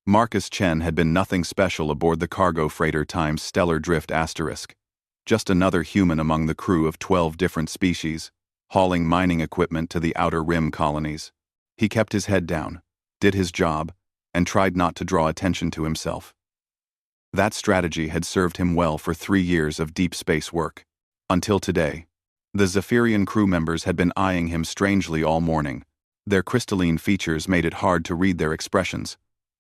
Marcus Chen had been nothing special aboard the cargo freighter times Stellar Drift **, just another human among the crew of 12 different species, hauling mining equipment to the Outer Rim colonies. He kept his head down, did his job, and tried not to draw attention to himself. That strategy had served him well for 3 years of deep space work. Until today, the Zephyrian crew members had been eyeing him strangely all morning. Their crystalline features made it hard to read their expressions,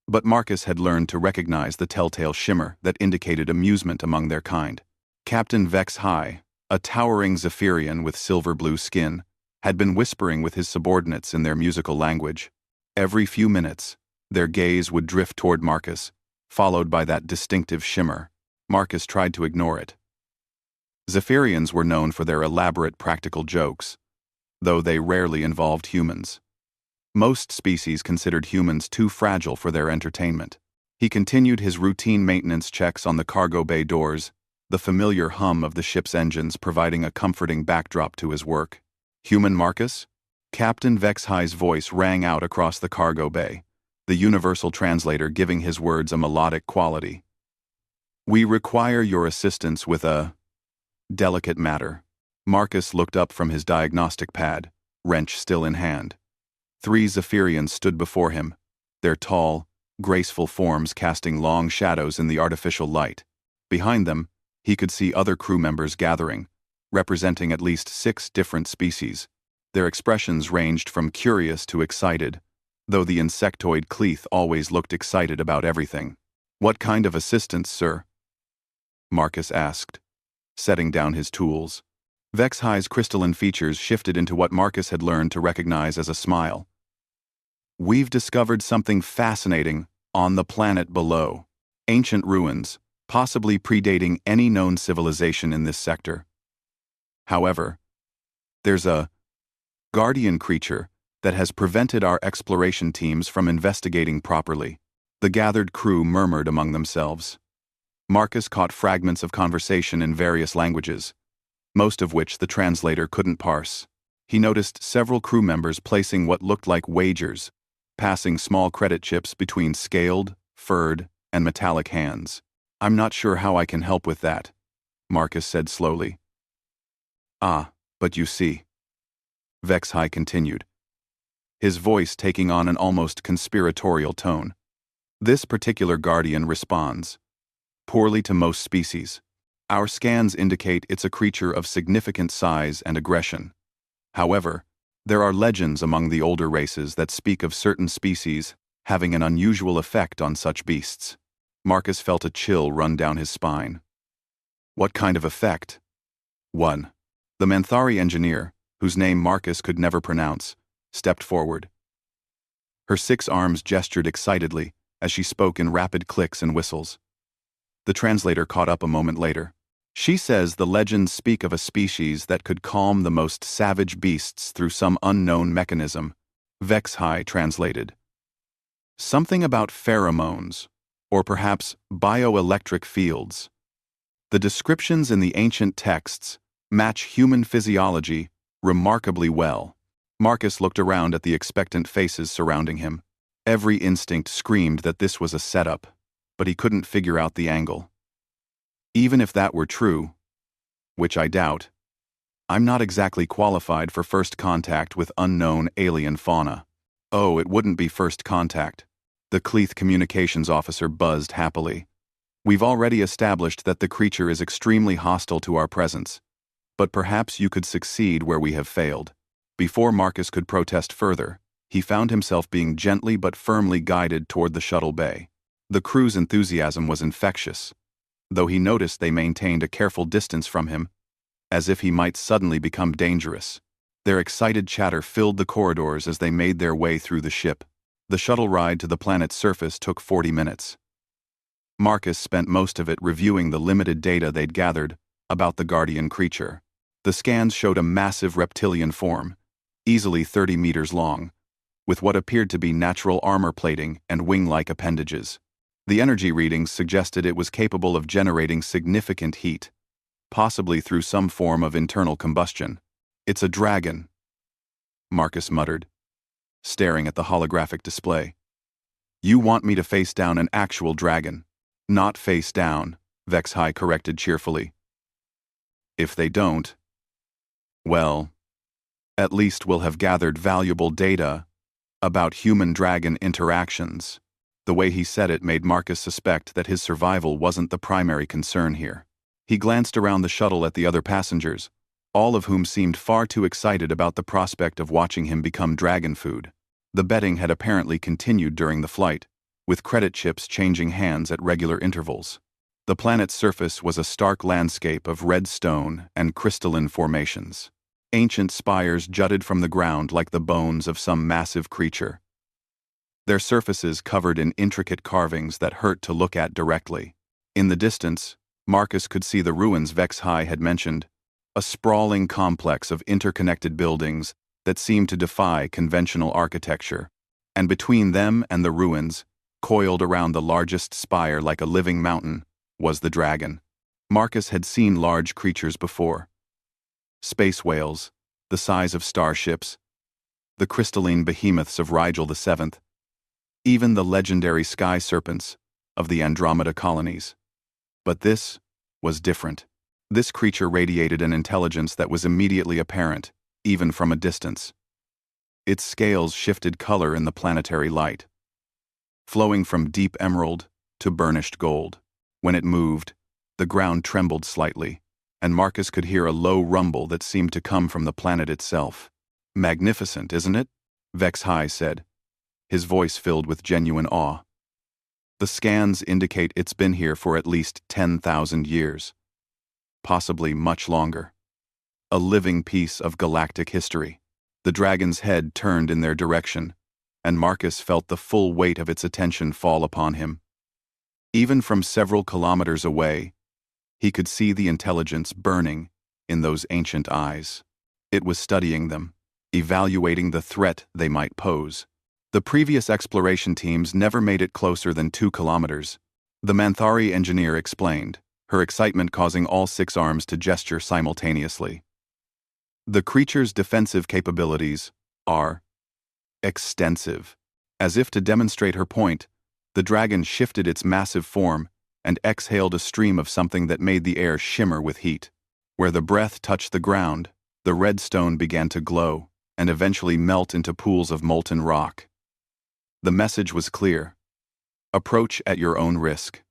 but Marcus had learned to recognize the telltale shimmer that indicated amusement among their kind. Captain Vex High, a towering Zephyrian with silver-blue skin, had been whispering with his subordinates in their musical language. Every few minutes, their gaze would drift toward Marcus, followed by that distinctive shimmer. Marcus tried to ignore it. Zephyrians were known for their elaborate practical jokes, though they rarely involved humans. Most species considered humans too fragile for their entertainment. He continued his routine maintenance checks on the cargo bay doors, the familiar hum of the ship's engines providing a comforting backdrop to his work. "Human Marcus?" Captain Vex High's voice rang out across the cargo bay, the universal translator giving his words a melodic quality. "We require your assistance with a delicate matter." Marcus looked up from his diagnostic pad, wrench still in hand. 3 Zephyrians stood before him, their tall, graceful forms casting long shadows in the artificial light. Behind them, he could see other crew members gathering, representing at least 6 different species. Their expressions ranged from curious to excited, though the insectoid Cleith always looked excited about everything. "What kind of assistance, sir?" Marcus asked, setting down his tools. Vex High's crystalline features shifted into what Marcus had learned to recognize as a smile. "We've discovered something fascinating on the planet below. Ancient ruins, possibly predating any known civilization in this sector. However, there's a guardian creature that has prevented our exploration teams from investigating properly." The gathered crew murmured among themselves. Marcus caught fragments of conversation in various languages, most of which the translator couldn't parse. He noticed several crew members placing what looked like wagers, passing small credit chips between scaled, furred, and metallic hands. "I'm not sure how I can help with that," Marcus said slowly. "Ah, but you see," Vex High continued, his voice taking on an almost conspiratorial tone. "This particular guardian responds poorly to most species. Our scans indicate it's a creature of significant size and aggression. However, there are legends among the older races that speak of certain species having an unusual effect on such beasts." Marcus felt a chill run down his spine. "What kind of effect?" One, the Manthari engineer, whose name Marcus could never pronounce, stepped forward. Her 6 arms gestured excitedly as she spoke in rapid clicks and whistles. The translator caught up a moment later. "She says the legends speak of a species that could calm the most savage beasts through some unknown mechanism," Vex High translated. "Something about pheromones, or perhaps bioelectric fields. The descriptions in the ancient texts match human physiology remarkably well." Marcus looked around at the expectant faces surrounding him. Every instinct screamed that this was a setup, but he couldn't figure out the angle. "Even if that were true, which I doubt, I'm not exactly qualified for first contact with unknown alien fauna." "Oh, it wouldn't be first contact," the Cleith communications officer buzzed happily. "We've already established that the creature is extremely hostile to our presence, but perhaps you could succeed where we have failed." Before Marcus could protest further, he found himself being gently but firmly guided toward the shuttle bay. The crew's enthusiasm was infectious, though he noticed they maintained a careful distance from him, as if he might suddenly become dangerous. Their excited chatter filled the corridors as they made their way through the ship. The shuttle ride to the planet's surface took 40 minutes. Marcus spent most of it reviewing the limited data they'd gathered about the guardian creature. The scans showed a massive reptilian form, easily 30 meters long, with what appeared to be natural armor plating and wing-like appendages. The energy readings suggested it was capable of generating significant heat, possibly through some form of internal combustion. "It's a dragon," Marcus muttered, staring at the holographic display. You want me to face down an actual dragon. Not face down, Vexhai corrected cheerfully. If they don't, well, at least we'll have gathered valuable data about human-dragon interactions. The way he said it made Marcus suspect that his survival wasn't the primary concern here. He glanced around the shuttle at the other passengers, all of whom seemed far too excited about the prospect of watching him become dragon food. The betting had apparently continued during the flight, with credit chips changing hands at regular intervals. The planet's surface was a stark landscape of red stone and crystalline formations. Ancient spires jutted from the ground like the bones of some massive creature, their surfaces covered in intricate carvings that hurt to look at directly. In the distance, Marcus could see the ruins Vexhai had mentioned, a sprawling complex of interconnected buildings that seemed to defy conventional architecture. And between them and the ruins, coiled around the largest spire like a living mountain, was the dragon. Marcus had seen large creatures before. Space whales, the size of starships, the crystalline behemoths of Rigel VII, even the legendary sky serpents of the Andromeda colonies. But this was different. This creature radiated an intelligence that was immediately apparent, even from a distance. Its scales shifted color in the planetary light, flowing from deep emerald to burnished gold. When it moved, the ground trembled slightly, and Marcus could hear a low rumble that seemed to come from the planet itself. "Magnificent, isn't it?" Vexhai said, his voice filled with genuine awe. "The scans indicate it's been here for at least 10,000 years. Possibly much longer. A living piece of galactic history." The dragon's head turned in their direction, and Marcus felt the full weight of its attention fall upon him. Even from several kilometers away, he could see the intelligence burning in those ancient eyes. It was studying them, evaluating the threat they might pose. The previous exploration teams never made it closer than 2 kilometers. The Manthari engineer explained, her excitement causing all 6 arms to gesture simultaneously. The creature's defensive capabilities are extensive. As if to demonstrate her point, the dragon shifted its massive form and exhaled a stream of something that made the air shimmer with heat. Where the breath touched the ground, the red stone began to glow and eventually melt into pools of molten rock. The message was clear. "Approach at your own risk."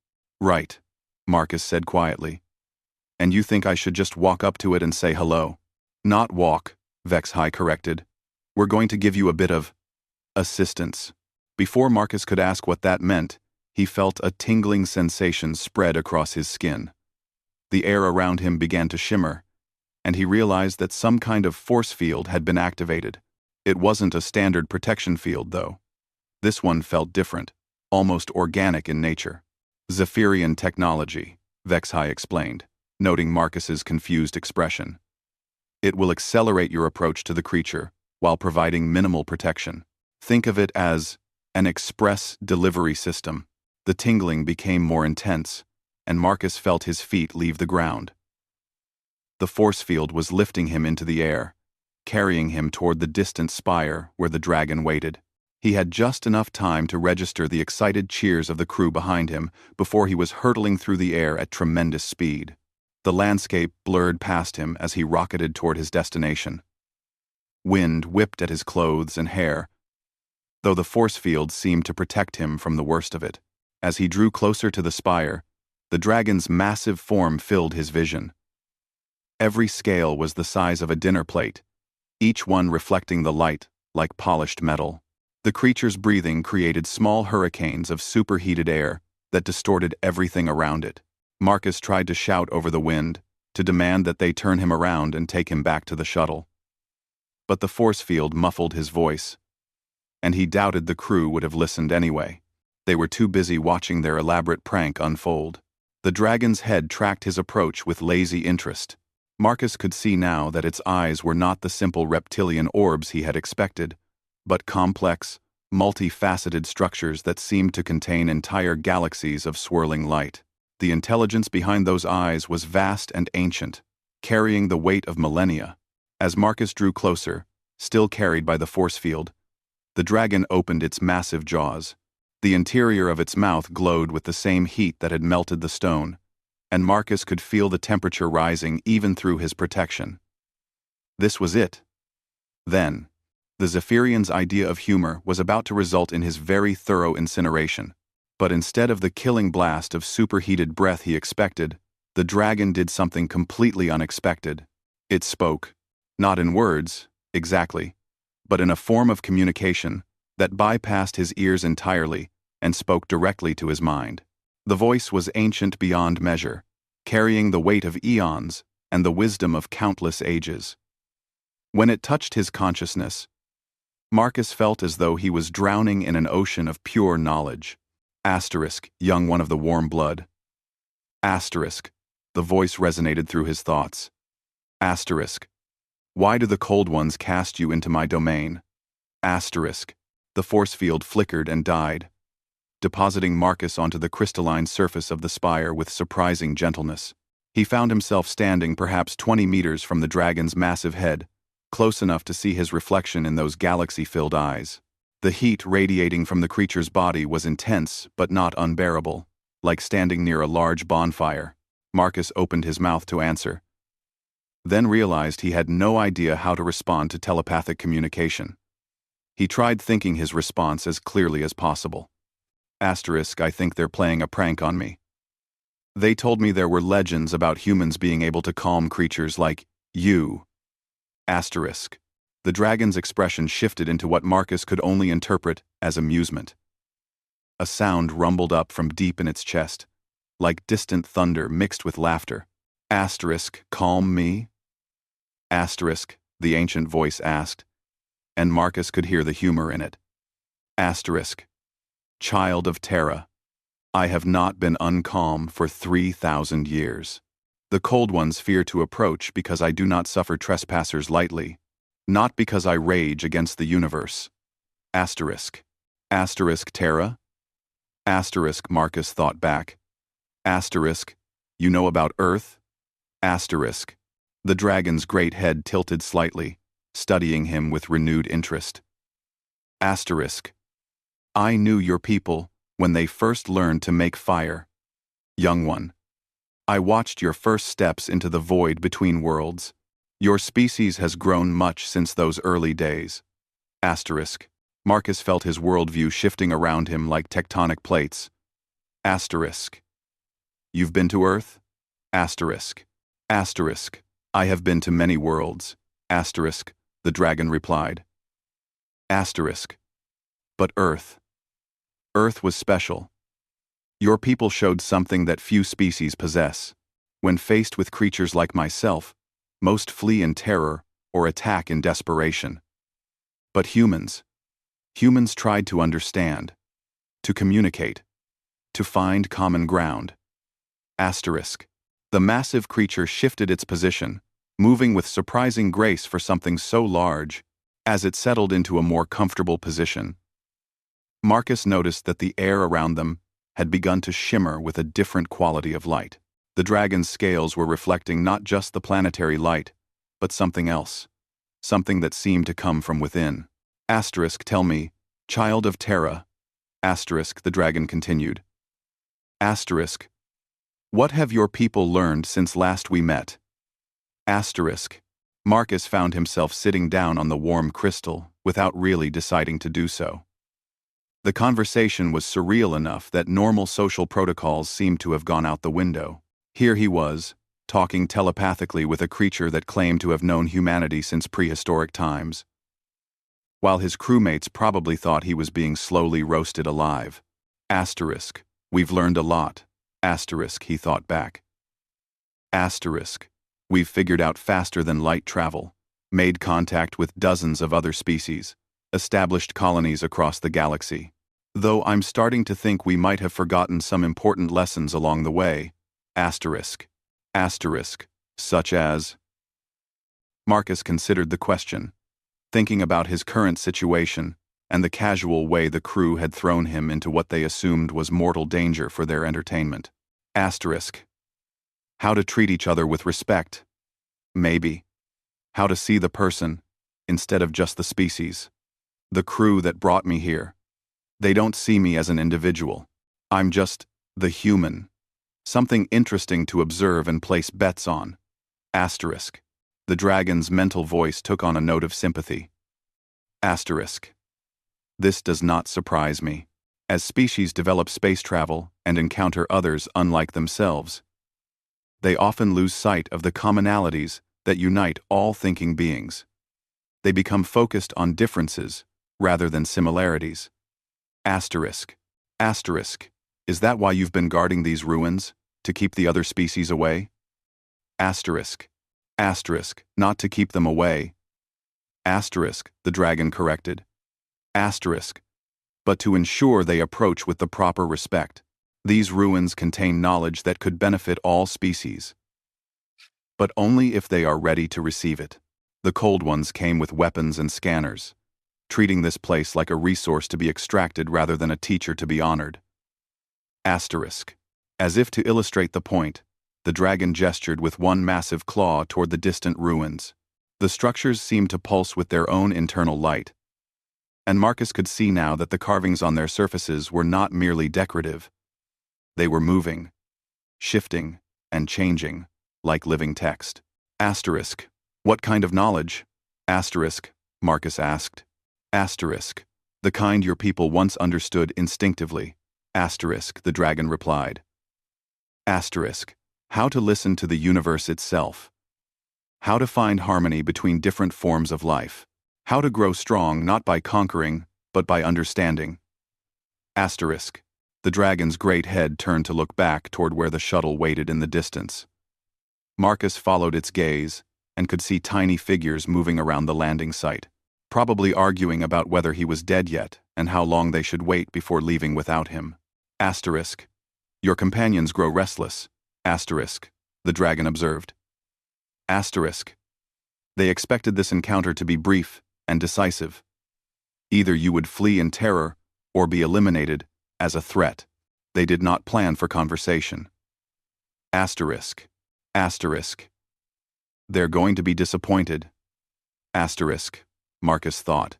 "Right," Marcus said quietly. "And you think I should just walk up to it and say hello?" "Not walk," Vexhai corrected. "We're going to give you a bit of assistance." Before Marcus could ask what that meant, he felt a tingling sensation spread across his skin. The air around him began to shimmer, and he realized that some kind of force field had been activated. It wasn't a standard protection field, though. This one felt different, almost organic in nature. "Zephyrian technology," Vexhai explained, noting Marcus's confused expression. "It will accelerate your approach to the creature while providing minimal protection. Think of it as an express delivery system." The tingling became more intense, and Marcus felt his feet leave the ground. The force field was lifting him into the air, carrying him toward the distant spire where the dragon waited. He had just enough time to register the excited cheers of the crew behind him before he was hurtling through the air at tremendous speed. The landscape blurred past him as he rocketed toward his destination. Wind whipped at his clothes and hair, though the force field seemed to protect him from the worst of it. As he drew closer to the spire, the dragon's massive form filled his vision. Every scale was the size of a dinner plate, each one reflecting the light like polished metal. The creature's breathing created small hurricanes of superheated air that distorted everything around it. Marcus tried to shout over the wind, to demand that they turn him around and take him back to the shuttle. But the force field muffled his voice, and he doubted the crew would have listened anyway. They were too busy watching their elaborate prank unfold. The dragon's head tracked his approach with lazy interest. Marcus could see now that its eyes were not the simple reptilian orbs he had expected, but complex, multifaceted structures that seemed to contain entire galaxies of swirling light. The intelligence behind those eyes was vast and ancient, carrying the weight of millennia. As Marcus drew closer, still carried by the force field, the dragon opened its massive jaws. The interior of its mouth glowed with the same heat that had melted the stone, and Marcus could feel the temperature rising even through his protection. This was it. Then, the Zephyrian's idea of humor was about to result in his very thorough incineration. But instead of the killing blast of superheated breath he expected, the dragon did something completely unexpected. It spoke, not in words, exactly, but in a form of communication that bypassed his ears entirely and spoke directly to his mind. The voice was ancient beyond measure, carrying the weight of eons and the wisdom of countless ages. When it touched his consciousness, Marcus felt as though he was drowning in an ocean of pure knowledge. Asterisk, young one of the warm blood. Asterisk, the voice resonated through his thoughts. Asterisk, why do the cold ones cast you into my domain? Asterisk, the force field flickered and died, depositing Marcus onto the crystalline surface of the spire with surprising gentleness. He found himself standing perhaps 20 meters from the dragon's massive head, close enough to see his reflection in those galaxy-filled eyes. The heat radiating from the creature's body was intense but not unbearable, like standing near a large bonfire. Marcus opened his mouth to answer, then realized he had no idea how to respond to telepathic communication. He tried thinking his response as clearly as possible. Asterisk, I think they're playing a prank on me. They told me there were legends about humans being able to calm creatures like you. Asterisk. The dragon's expression shifted into what Marcus could only interpret as amusement. A sound rumbled up from deep in its chest, like distant thunder mixed with laughter. Asterisk, calm me? Asterisk, the ancient voice asked, and Marcus could hear the humor in it. Asterisk, child of Terra, I have not been uncalm for 3,000 years. The cold ones fear to approach because I do not suffer trespassers lightly, not because I rage against the universe. Asterisk. Asterisk Terra? Asterisk, Marcus thought back. Asterisk, you know about Earth? Asterisk. The dragon's great head tilted slightly, studying him with renewed interest. Asterisk. I knew your people when they first learned to make fire. Young one. I watched your first steps into the void between worlds. Your species has grown much since those early days. Asterisk. Marcus felt his worldview shifting around him like tectonic plates. Asterisk. You've been to Earth? Asterisk. Asterisk. I have been to many worlds. Asterisk. The dragon replied. Asterisk. But Earth. Earth was special. Your people showed something that few species possess. When faced with creatures like myself, most flee in terror or attack in desperation. But humans tried to understand, to communicate, to find common ground. Asterisk. The massive creature shifted its position, moving with surprising grace for something so large. As it settled into a more comfortable position, Marcus noticed that the air around them had begun to shimmer with a different quality of light. The dragon's scales were reflecting not just the planetary light, but something else, something that seemed to come from within. Asterisk, tell me, child of Terra. Asterisk, the dragon continued. Asterisk, what have your people learned since last we met? Asterisk, Marcus found himself sitting down on the warm crystal without really deciding to do so. The conversation was surreal enough that normal social protocols seemed to have gone out the window. Here he was, talking telepathically with a creature that claimed to have known humanity since prehistoric times, while his crewmates probably thought he was being slowly roasted alive. Asterisk, we've learned a lot. Asterisk, he thought back. Asterisk, we've figured out faster than light travel, made contact with dozens of other species, established colonies across the galaxy. Though I'm starting to think we might have forgotten some important lessons along the way. Asterisk. Asterisk. Such as? Marcus considered the question, thinking about his current situation and the casual way the crew had thrown him into what they assumed was mortal danger for their entertainment. Asterisk. How to treat each other with respect. Maybe. How to see the person instead of just the species. The crew that brought me here. They don't see me as an individual. I'm just the human. Something interesting to observe and place bets on. Asterisk. The dragon's mental voice took on a note of sympathy. Asterisk. This does not surprise me. As species develop space travel and encounter others unlike themselves, they often lose sight of the commonalities that unite all thinking beings. They become focused on differences rather than similarities. Asterisk. Asterisk. Is that why you've been guarding these ruins? To keep the other species away? Asterisk. Asterisk. Not to keep them away. Asterisk, the dragon corrected. Asterisk. But to ensure they approach with the proper respect. These ruins contain knowledge that could benefit all species. But only if they are ready to receive it. The cold ones came with weapons and scanners, treating this place like a resource to be extracted rather than a teacher to be honored. Asterisk. As if to illustrate the point, the dragon gestured with one massive claw toward the distant ruins. The structures seemed to pulse with their own internal light, and Marcus could see now that the carvings on their surfaces were not merely decorative. They were moving, shifting, and changing, like living text. Asterisk. What kind of knowledge? Asterisk, Marcus asked. Asterisk. The kind your people once understood instinctively. Asterisk, the dragon replied. Asterisk. How to listen to the universe itself. How to find harmony between different forms of life. How to grow strong not by conquering, but by understanding. Asterisk. The dragon's great head turned to look back toward where the shuttle waited in the distance. Marcus followed its gaze and could see tiny figures moving around the landing site, probably arguing about whether he was dead yet and how long they should wait before leaving without him. Asterisk. Your companions grow restless. Asterisk. The dragon observed. Asterisk. They expected this encounter to be brief and decisive. Either you would flee in terror or be eliminated as a threat. They did not plan for conversation. Asterisk. Asterisk. They're going to be disappointed. Asterisk, Marcus thought,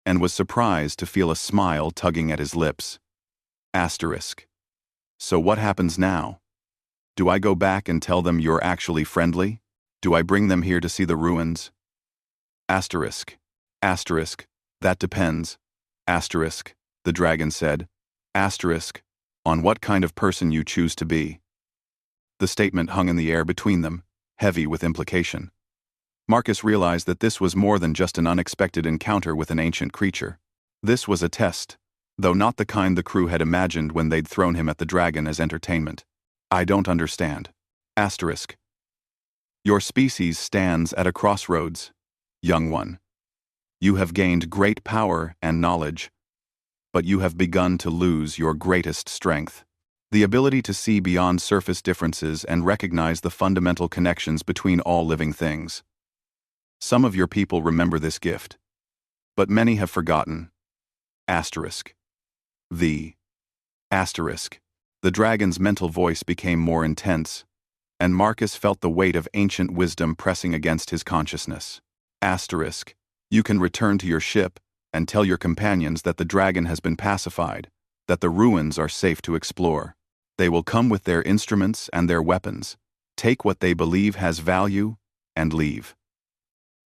and was surprised to feel a smile tugging at his lips. Asterisk. So what happens now? Do I go back and tell them you're actually friendly? Do I bring them here to see the ruins? Asterisk. Asterisk. That depends. Asterisk, the dragon said. Asterisk. On what kind of person you choose to be. The statement hung in the air between them, heavy with implication. Marcus realized that this was more than just an unexpected encounter with an ancient creature. This was a test, though not the kind the crew had imagined when they'd thrown him at the dragon as entertainment. I don't understand. Asterisk. Your species stands at a crossroads, young one. You have gained great power and knowledge, but you have begun to lose your greatest strength. The ability to see beyond surface differences and recognize the fundamental connections between all living things. Some of your people remember this gift, but many have forgotten. Asterisk. Asterisk. The dragon's mental voice became more intense, and Marcus felt the weight of ancient wisdom pressing against his consciousness. Asterisk. You can return to your ship and tell your companions that the dragon has been pacified, that the ruins are safe to explore. They will come with their instruments and their weapons, take what they believe has value, and leave.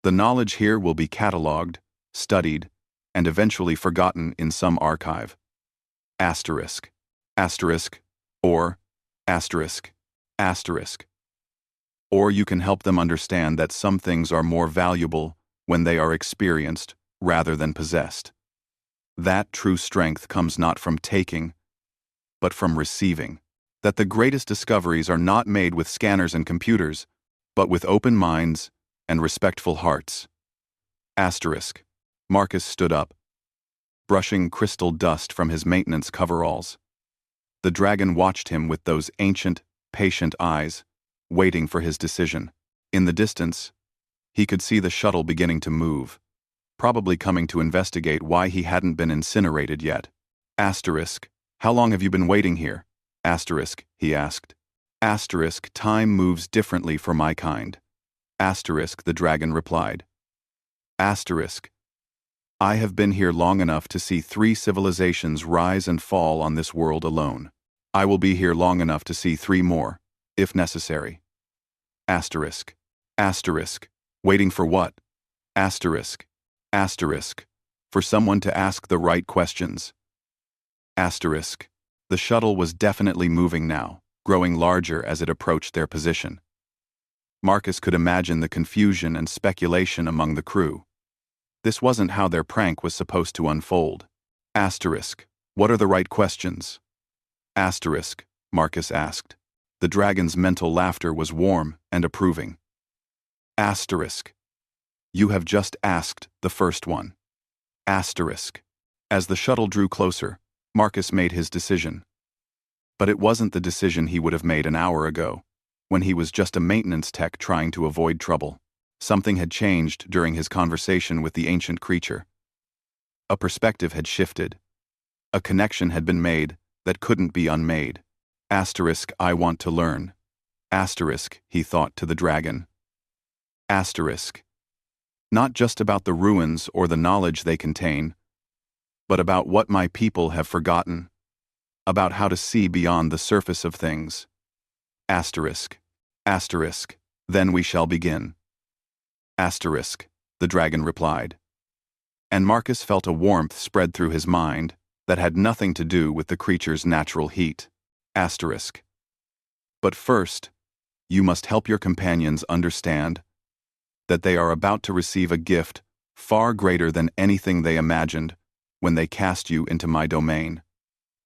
The knowledge here will be catalogued, studied, and eventually forgotten in some archive. Asterisk. Asterisk. Or. Asterisk. Asterisk. Or you can help them understand that some things are more valuable when they are experienced rather than possessed. That true strength comes not from taking, but from receiving. That the greatest discoveries are not made with scanners and computers, but with open minds and respectful hearts. Asterisk. Marcus stood up, brushing crystal dust from his maintenance coveralls. The dragon watched him with those ancient, patient eyes, waiting for his decision. In the distance, he could see the shuttle beginning to move, probably coming to investigate why he hadn't been incinerated yet. Asterisk. How long have you been waiting here? Asterisk, he asked. Asterisk, time moves differently for my kind. Asterisk, the dragon replied. Asterisk. I have been here long enough to see 3 civilizations rise and fall on this world alone. I will be here long enough to see 3 more, if necessary. Asterisk. Asterisk. Waiting for what? Asterisk. Asterisk. For someone to ask the right questions. Asterisk. The shuttle was definitely moving now, growing larger as it approached their position. Marcus could imagine the confusion and speculation among the crew. This wasn't how their prank was supposed to unfold. Asterisk. What are the right questions? Asterisk, Marcus asked. The dragon's mental laughter was warm and approving. Asterisk. You have just asked the first one. Asterisk. As the shuttle drew closer, Marcus made his decision. But it wasn't the decision he would have made an hour ago, when he was just a maintenance tech trying to avoid trouble. Something had changed during his conversation with the ancient creature. A perspective had shifted. A connection had been made that couldn't be unmade. Asterisk, I want to learn. Asterisk, he thought to the dragon. Asterisk. Not just about the ruins or the knowledge they contain, but about what my people have forgotten. About how to see beyond the surface of things. Asterisk. Asterisk. Then we shall begin. Asterisk, the dragon replied. And Marcus felt a warmth spread through his mind that had nothing to do with the creature's natural heat. Asterisk. But first, you must help your companions understand that they are about to receive a gift far greater than anything they imagined when they cast you into my domain.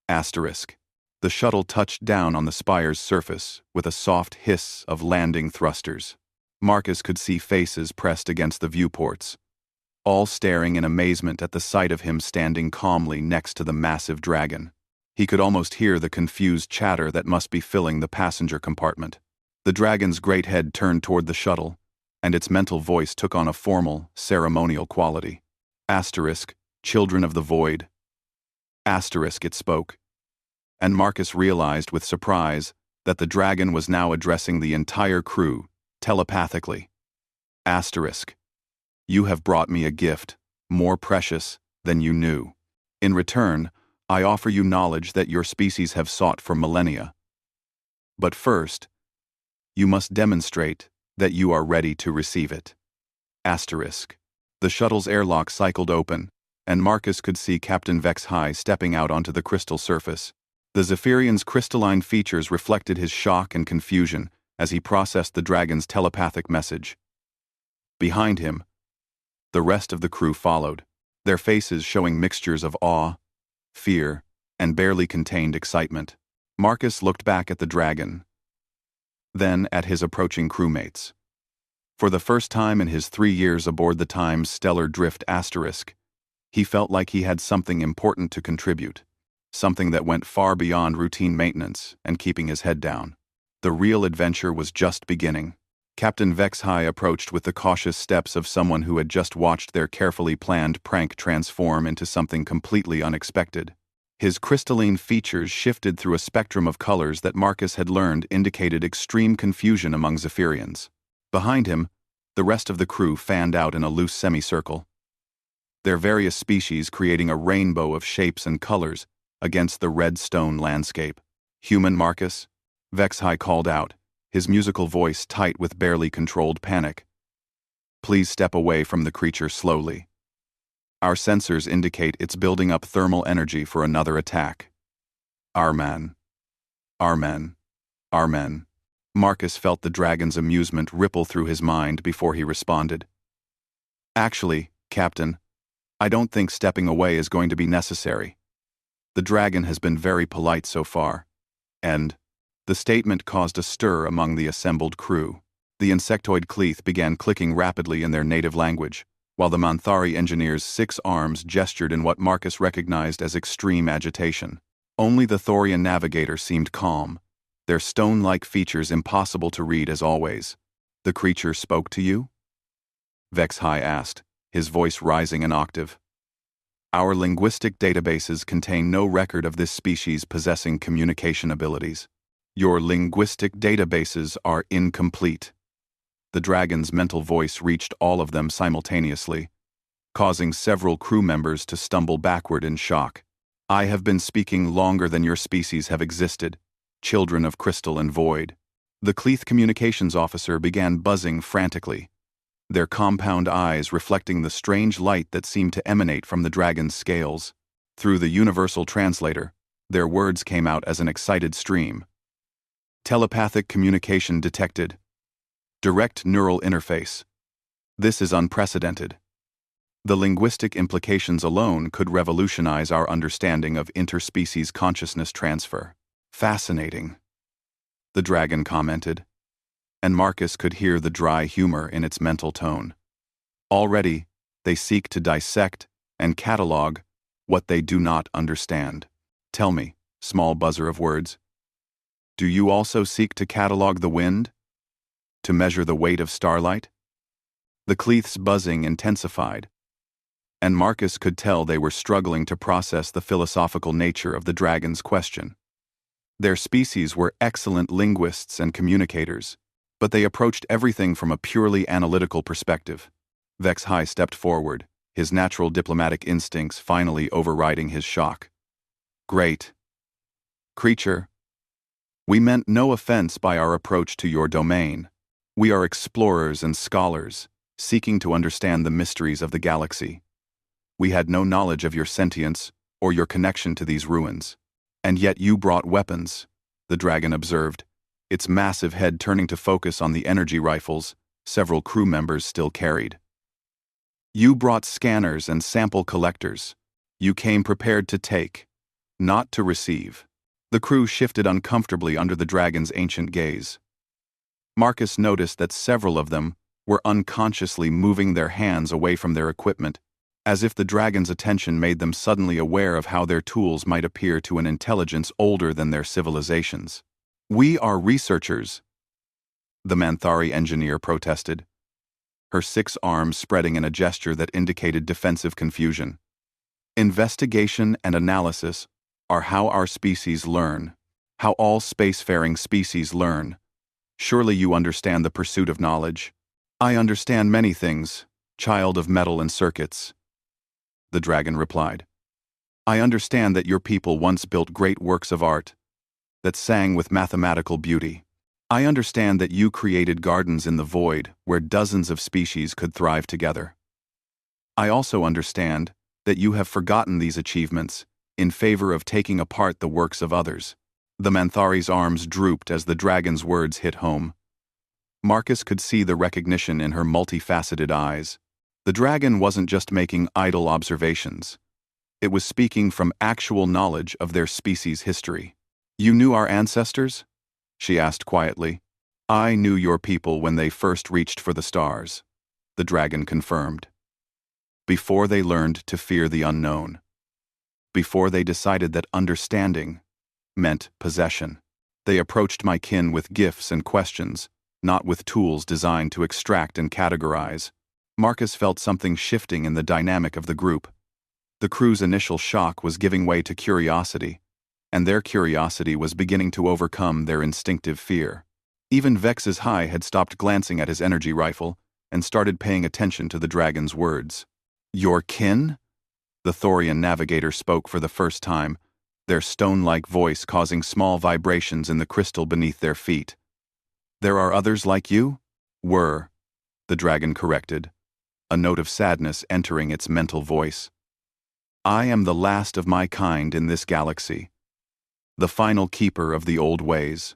Asterisk. The shuttle touched down on the spire's surface with a soft hiss of landing thrusters. Marcus could see faces pressed against the viewports, all staring in amazement at the sight of him standing calmly next to the massive dragon. He could almost hear the confused chatter that must be filling the passenger compartment. The dragon's great head turned toward the shuttle, and its mental voice took on a formal, ceremonial quality. Asterisk, children of the void. Asterisk, it spoke. And Marcus realized with surprise that the dragon was now addressing the entire crew, telepathically. Asterisk. You have brought me a gift, more precious than you knew. In return, I offer you knowledge that your species have sought for millennia. But first, you must demonstrate that you are ready to receive it. Asterisk. The shuttle's airlock cycled open, and Marcus could see Captain Vex-High stepping out onto the crystal surface. The Zephyrian's crystalline features reflected his shock and confusion as he processed the dragon's telepathic message. Behind him, the rest of the crew followed, their faces showing mixtures of awe, fear, and barely contained excitement. Marcus looked back at the dragon, then at his approaching crewmates. For the first time in his 3 years aboard the Time's stellar drift Asterisk, he felt like he had something important to contribute, something that went far beyond routine maintenance and keeping his head down. The real adventure was just beginning. Captain Vex-High approached with the cautious steps of someone who had just watched their carefully planned prank transform into something completely unexpected. His crystalline features shifted through a spectrum of colors that Marcus had learned indicated extreme confusion among Zephyrians. Behind him, the rest of the crew fanned out in a loose semicircle, their various species creating a rainbow of shapes and colors against the red stone landscape. Human Marcus? Vex-High called out, his musical voice tight with barely controlled panic. Please step away from the creature slowly. Our sensors indicate it's building up thermal energy for another attack. Arman. Armen. Armen. Marcus felt the dragon's amusement ripple through his mind before he responded. Actually, Captain, I don't think stepping away is going to be necessary. The dragon has been very polite so far, and the statement caused a stir among the assembled crew. The insectoid cleath began clicking rapidly in their native language, while the Manthari engineer's 6 arms gestured in what Marcus recognized as extreme agitation. Only the Thorian navigator seemed calm, their stone-like features impossible to read as always. The creature spoke to you? Vex-High asked, his voice rising an octave. Our linguistic databases contain no record of this species possessing communication abilities. Your linguistic databases are incomplete. The dragon's mental voice reached all of them simultaneously, causing several crew members to stumble backward in shock. I have been speaking longer than your species have existed, children of crystal and void. The Cleath communications officer began buzzing frantically, their compound eyes reflecting the strange light that seemed to emanate from the dragon's scales. Through the universal translator, their words came out as an excited stream. Telepathic communication detected. Direct neural interface. This is unprecedented. The linguistic implications alone could revolutionize our understanding of interspecies consciousness transfer. Fascinating, the dragon commented, and Marcus could hear the dry humor in its mental tone. Already, they seek to dissect and catalog what they do not understand. Tell me, small buzzer of words, do you also seek to catalog the wind? To measure the weight of starlight? The Cleath's buzzing intensified, and Marcus could tell they were struggling to process the philosophical nature of the dragon's question. Their species were excellent linguists and communicators, but they approached everything from a purely analytical perspective. Vex High stepped forward, his natural diplomatic instincts finally overriding his shock. Great creature, we meant no offense by our approach to your domain. We are explorers and scholars, seeking to understand the mysteries of the galaxy. We had no knowledge of your sentience or your connection to these ruins. And yet you brought weapons, the dragon observed, its massive head turning to focus on the energy rifles several crew members still carried. You brought scanners and sample collectors. You came prepared to take, not to receive. The crew shifted uncomfortably under the dragon's ancient gaze. Marcus noticed that several of them were unconsciously moving their hands away from their equipment, as if the dragon's attention made them suddenly aware of how their tools might appear to an intelligence older than their civilizations. We are researchers, the Manthari engineer protested, her 6 arms spreading in a gesture that indicated defensive confusion. Investigation and analysis are how our species learn, how all spacefaring species learn. Surely you understand the pursuit of knowledge. I understand many things, child of metal and circuits, the dragon replied. I understand that your people once built great works of art that sang with mathematical beauty. I understand that you created gardens in the void where dozens of species could thrive together. I also understand that you have forgotten these achievements in favor of taking apart the works of others. The Manthari's arms drooped as the dragon's words hit home. Marcus could see the recognition in her multifaceted eyes. The dragon wasn't just making idle observations. It was speaking from actual knowledge of their species' history. You knew our ancestors? She asked quietly. I knew your people when they first reached for the stars, the dragon confirmed. Before they learned to fear the unknown. Before they decided that understanding meant possession. They approached my kin with gifts and questions, not with tools designed to extract and categorize. Marcus felt something shifting in the dynamic of the group. The crew's initial shock was giving way to curiosity, and their curiosity was beginning to overcome their instinctive fear. Even Vex's High had stopped glancing at his energy rifle and started paying attention to the dragon's words. Your kin? The Thorian navigator spoke for the first time, their stone-like voice causing small vibrations in the crystal beneath their feet. There are others like you? Were, the dragon corrected, a note of sadness entering its mental voice. I am the last of my kind in this galaxy, the final keeper of the old ways.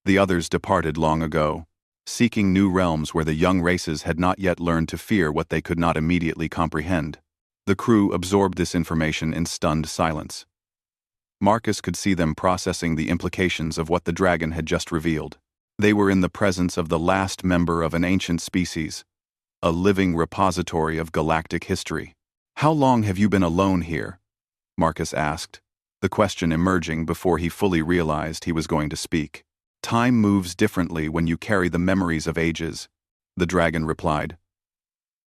The others departed long ago, seeking new realms where the young races had not yet learned to fear what they could not immediately comprehend. The crew absorbed this information in stunned silence. Marcus could see them processing the implications of what the dragon had just revealed. They were in the presence of the last member of an ancient species, a living repository of galactic history. How long have you been alone here? Marcus asked, the question emerging before he fully realized he was going to speak. Time moves differently when you carry the memories of ages, the dragon replied.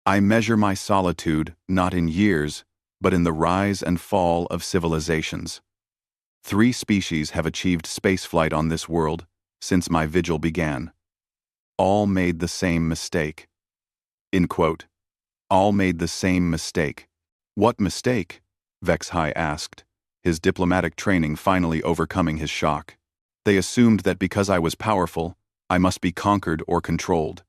I measure my solitude not in years, but in the rise and fall of civilizations. 3 species have achieved spaceflight on this world since my vigil began. All made the same mistake. In quote. All made the same mistake. What mistake? Vex-High asked, his diplomatic training finally overcoming his shock. They assumed that because I was powerful, I must be conquered or controlled.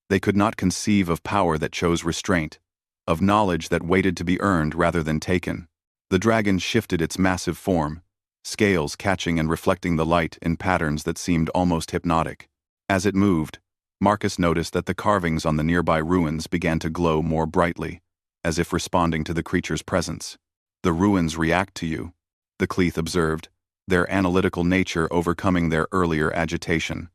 They could not conceive of power that chose restraint, of knowledge that waited to be earned rather than taken. The dragon shifted its massive form, scales catching and reflecting the light in patterns that seemed almost hypnotic. As it moved, Marcus noticed that the carvings on the nearby ruins began to glow more brightly, as if responding to the creature's presence. The ruins react to you, the Cleith observed, their analytical nature overcoming their earlier agitation.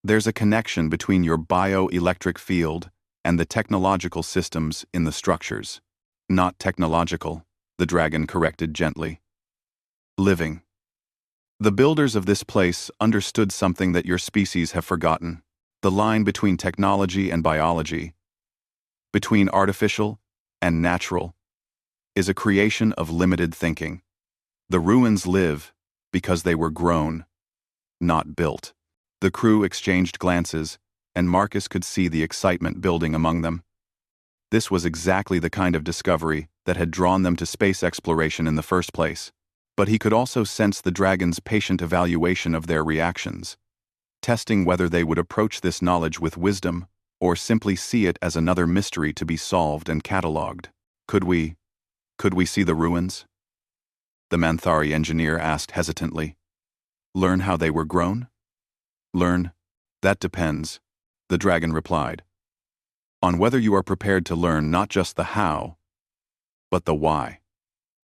There's a connection between your bioelectric field and the technological systems in the structures. Not technological, the dragon corrected gently. Living. The builders of this place understood something that your species have forgotten. The line between technology and biology, between artificial and natural, is a creation of limited thinking. The ruins live because they were grown, not built. The crew exchanged glances, and Marcus could see the excitement building among them. This was exactly the kind of discovery that had drawn them to space exploration in the first place. But he could also sense the dragon's patient evaluation of their reactions, testing whether they would approach this knowledge with wisdom or simply see it as another mystery to be solved and catalogued. Could we see the ruins? The Manthari engineer asked hesitantly. Learn how they were grown? Learn? That depends, the dragon replied. On whether you are prepared to learn not just the how, but the why.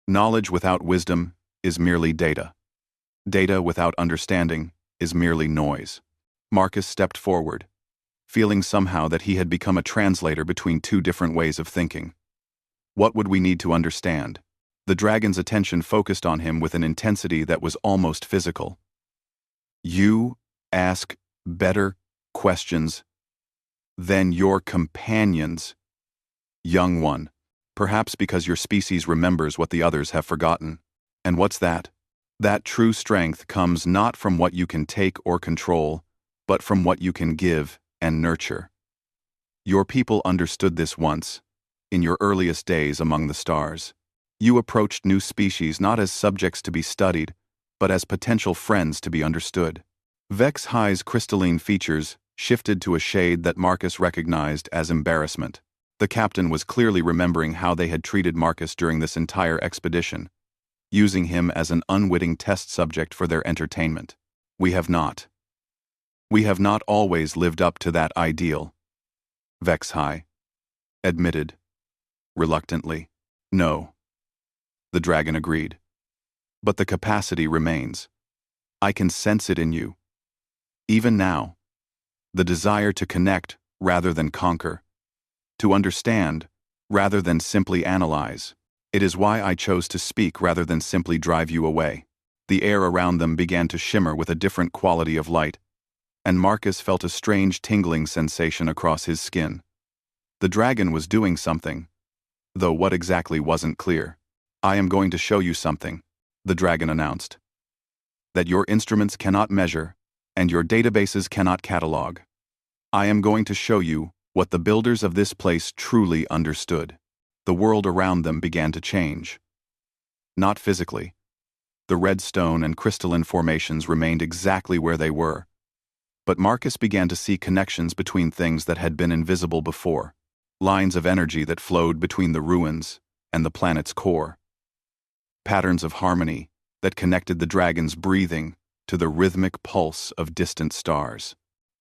Knowledge without wisdom is merely data. Data without understanding is merely noise. Marcus stepped forward, feeling somehow that he had become a translator between two different ways of thinking. What would we need to understand? The dragon's attention focused on him with an intensity that was almost physical. You ask better questions than your companions, young one, perhaps because your species remembers what the others have forgotten. And what's that? That true strength comes not from what you can take or control, but from what you can give and nurture. Your people understood this once, in your earliest days among the stars. You approached new species not as subjects to be studied, but as potential friends to be understood. Vex-High's crystalline features shifted to a shade that Marcus recognized as embarrassment. The captain was clearly remembering how they had treated Marcus during this entire expedition, using him as an unwitting test subject for their entertainment. We have not always lived up to that ideal, Vex-High admitted, reluctantly. No, the dragon agreed. But the capacity remains. I can sense it in you. Even now, the desire to connect rather than conquer, to understand rather than simply analyze. It is why I chose to speak rather than simply drive you away. The air around them began to shimmer with a different quality of light, and Marcus felt a strange tingling sensation across his skin. The dragon was doing something, though what exactly wasn't clear. I am going to show you something, the dragon announced, that your instruments cannot measure and your databases cannot catalog. I am going to show you what the builders of this place truly understood. The world around them began to change. Not physically. The red stone and crystalline formations remained exactly where they were. But Marcus began to see connections between things that had been invisible before, lines of energy that flowed between the ruins and the planet's core, patterns of harmony that connected the dragon's breathing to the rhythmic pulse of distant stars,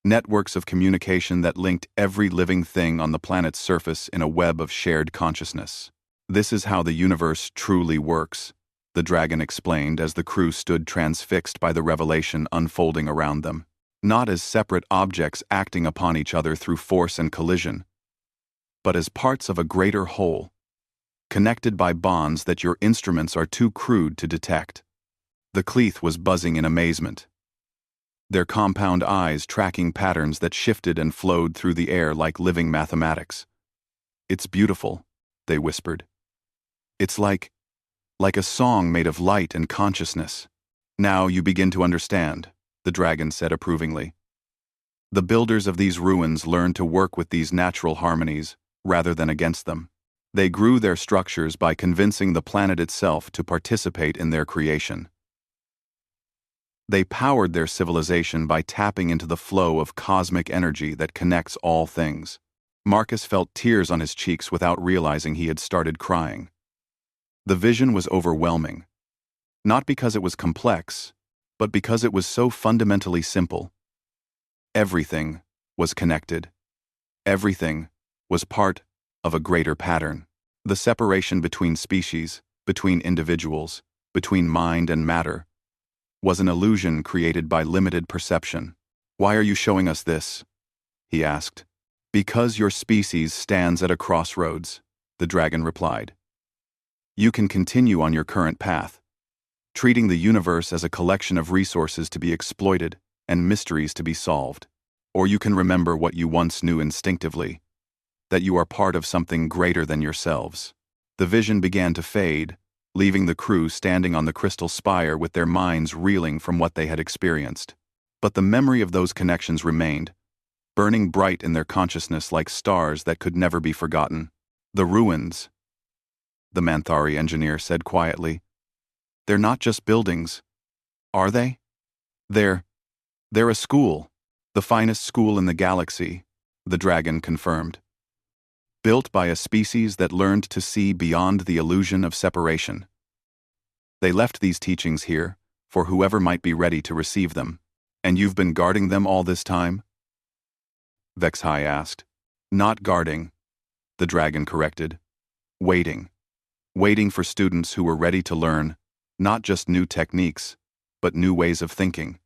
networks of communication that linked every living thing on the planet's surface in a web of shared consciousness. This is how the universe truly works, the dragon explained as the crew stood transfixed by the revelation unfolding around them. Not as separate objects acting upon each other through force and collision, but as parts of a greater whole, connected by bonds that your instruments are too crude to detect. The Cleith was buzzing in amazement, their compound eyes tracking patterns that shifted and flowed through the air like living mathematics. It's beautiful, they whispered. It's like a song made of light and consciousness. Now you begin to understand, the dragon said approvingly. The builders of these ruins learned to work with these natural harmonies rather than against them. They grew their structures by convincing the planet itself to participate in their creation. They powered their civilization by tapping into the flow of cosmic energy that connects all things. Marcus felt tears on his cheeks without realizing he had started crying. The vision was overwhelming. Not because it was complex, but because it was so fundamentally simple. Everything was connected. Everything was part of a greater pattern. The separation between species, between individuals, between mind and matter, was an illusion created by limited perception. "Why are you showing us this?" he asked. "Because your species stands at a crossroads," the dragon replied. "You can continue on your current path, treating the universe as a collection of resources to be exploited and mysteries to be solved. Or you can remember what you once knew instinctively, that you are part of something greater than yourselves." The vision began to fade, leaving the crew standing on the crystal spire with their minds reeling from what they had experienced. But the memory of those connections remained, burning bright in their consciousness like stars that could never be forgotten. "The ruins," the Manthari engineer said quietly. "They're not just buildings, are they? They're a school, the finest school in the galaxy," the dragon confirmed. "Built by a species that learned to see beyond the illusion of separation. They left these teachings here, for whoever might be ready to receive them. And you've been guarding them all this time?" Vexhai asked. "Not guarding," the dragon corrected. "Waiting. Waiting for students who were ready to learn, not just new techniques, but new ways of thinking,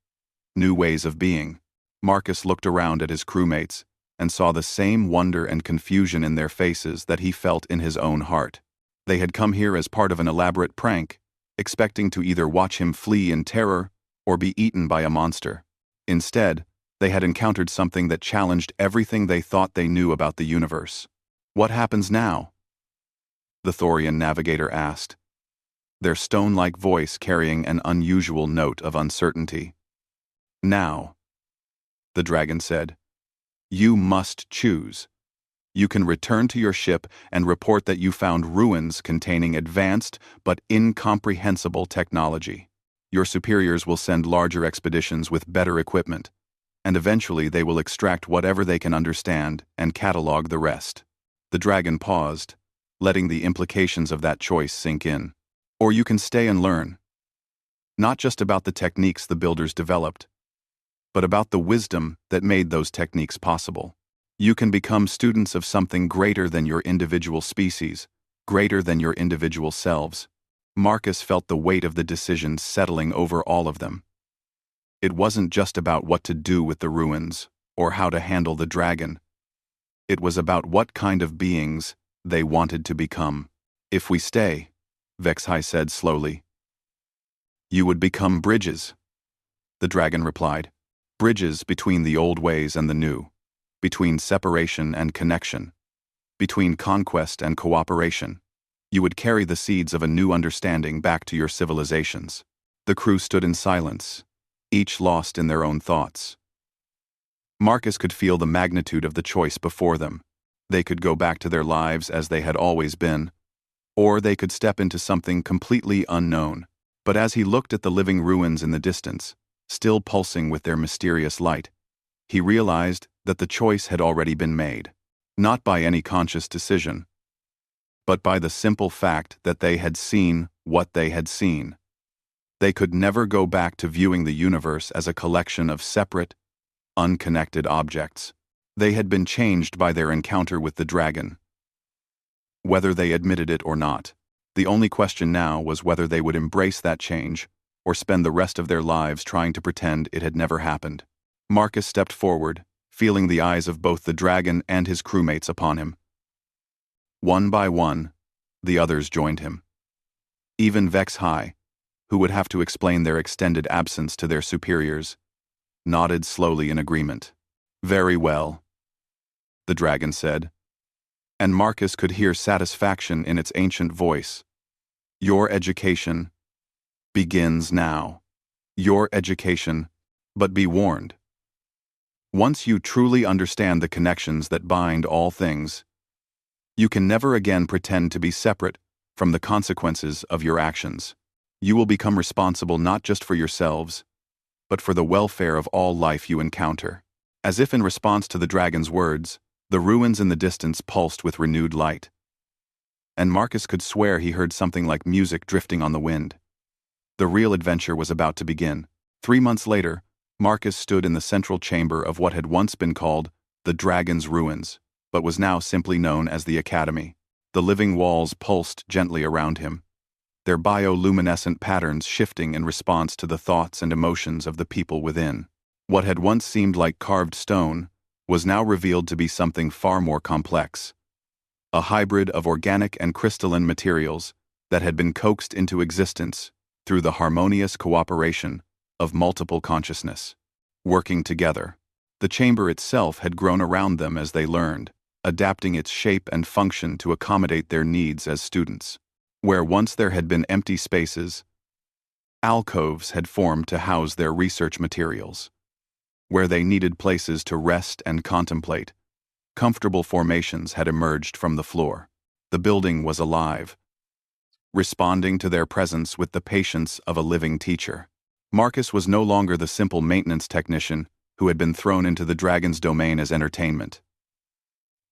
new ways of being." Marcus looked around at his crewmates and saw the same wonder and confusion in their faces that he felt in his own heart. They had come here as part of an elaborate prank, expecting to either watch him flee in terror or be eaten by a monster. Instead, they had encountered something that challenged everything they thought they knew about the universe. "What happens now?" the Thorian navigator asked, their stone-like voice carrying an unusual note of uncertainty. "Now," the dragon said, "you must choose. You can return to your ship and report that you found ruins containing advanced but incomprehensible technology. Your superiors will send larger expeditions with better equipment, and eventually they will extract whatever they can understand and catalog the rest." The dragon paused, letting the implications of that choice sink in. "Or you can stay and learn. Not just about the techniques the builders developed, but about the wisdom that made those techniques possible. You can become students of something greater than your individual species, greater than your individual selves." Marcus felt the weight of the decision settling over all of them. It wasn't just about what to do with the ruins, or how to handle the dragon. It was about what kind of beings they wanted to become. "If we stay," Vexhai said slowly, "you would become bridges," the dragon replied. "Bridges between the old ways and the new, between separation and connection, between conquest and cooperation. You would carry the seeds of a new understanding back to your civilizations." The crew stood in silence, each lost in their own thoughts. Marcus could feel the magnitude of the choice before them. They could go back to their lives as they had always been, or they could step into something completely unknown. But as he looked at the living ruins in the distance, still pulsing with their mysterious light, he realized that the choice had already been made, not by any conscious decision, but by the simple fact that they had seen what they had seen. They could never go back to viewing the universe as a collection of separate, unconnected objects. They had been changed by their encounter with the dragon. Whether they admitted it or not, the only question now was whether they would embrace that change or spend the rest of their lives trying to pretend it had never happened. Marcus stepped forward, feeling the eyes of both the dragon and his crewmates upon him. One by one, the others joined him. Even Vexhai, who would have to explain their extended absence to their superiors, nodded slowly in agreement. "Very well," the dragon said, and Marcus could hear satisfaction in its ancient voice. "Your education begins now. Your education, but be warned. Once you truly understand the connections that bind all things, You can never again pretend to be separate from the consequences of your actions. You will become responsible not just for yourselves, but for the welfare of all life you encounter. As if in response to the dragon's words, the ruins in the distance pulsed with renewed light. And Marcus could swear he heard something like music drifting on the wind. The real adventure was about to begin. 3 months later, Marcus stood in the central chamber of what had once been called the Dragon's Ruins, but was now simply known as the Academy. The living walls pulsed gently around him, their bioluminescent patterns shifting in response to the thoughts and emotions of the people within. What had once seemed like carved stone was now revealed to be something far more complex. A hybrid of organic and crystalline materials that had been coaxed into existence through the harmonious cooperation of multiple consciousness. Working together, the chamber itself had grown around them as they learned, adapting its shape and function to accommodate their needs as students. Where once there had been empty spaces, alcoves had formed to house their research materials. Where they needed places to rest and contemplate, comfortable formations had emerged from the floor. The building was alive, responding to their presence with the patience of a living teacher. Marcus was no longer the simple maintenance technician who had been thrown into the dragon's domain as entertainment.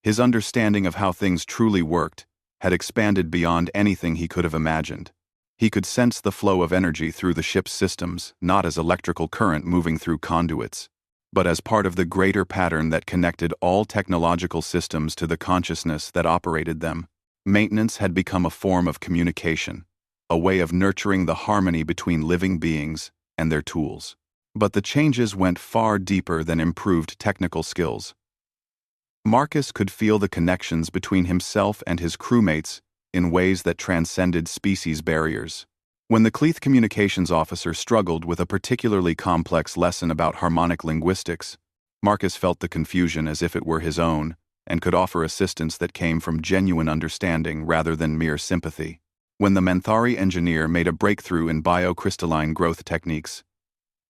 His understanding of how things truly worked had expanded beyond anything he could have imagined. He could sense the flow of energy through the ship's systems, not as electrical current moving through conduits, but as part of the greater pattern that connected all technological systems to the consciousness that operated them. Maintenance had become a form of communication, a way of nurturing the harmony between living beings and their tools. But the changes went far deeper than improved technical skills. Marcus could feel the connections between himself and his crewmates in ways that transcended species barriers. When the Cleath communications officer struggled with a particularly complex lesson about harmonic linguistics, Marcus felt the confusion as if it were his own, and could offer assistance that came from genuine understanding rather than mere sympathy. When the Manthari engineer made a breakthrough in biocrystalline growth techniques,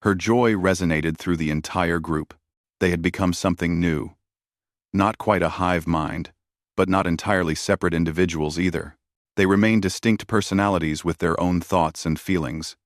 her joy resonated through the entire group. They had become something new. Not quite a hive mind, but not entirely separate individuals either. They remained distinct personalities with their own thoughts and feelings,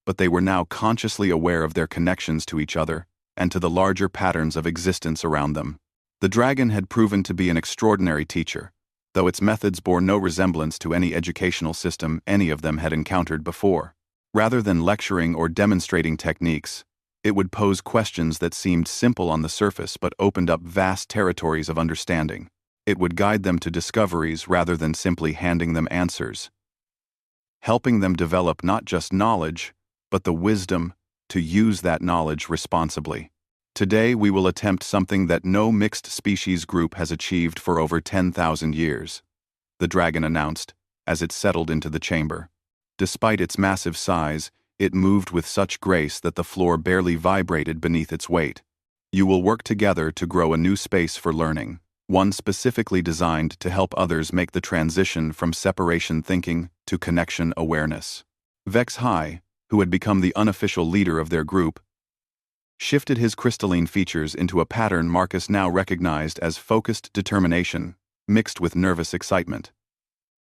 but they were now consciously aware of their connections to each other and to the larger patterns of existence around them. The dragon had proven to be an extraordinary teacher, though its methods bore no resemblance to any educational system any of them had encountered before. Rather than lecturing or demonstrating techniques, it would pose questions that seemed simple on the surface but opened up vast territories of understanding. It would guide them to discoveries rather than simply handing them answers, helping them develop not just knowledge, but the wisdom to use that knowledge responsibly. Today we will attempt something that no mixed species group has achieved for over 10,000 years, the dragon announced as it settled into the chamber. Despite its massive size, it moved with such grace that the floor barely vibrated beneath its weight. You will work together to grow a new space for learning, one specifically designed to help others make the transition from separation thinking to connection awareness. Vex High, who had become the unofficial leader of their group, shifted his crystalline features into a pattern Marcus now recognized as focused determination, mixed with nervous excitement.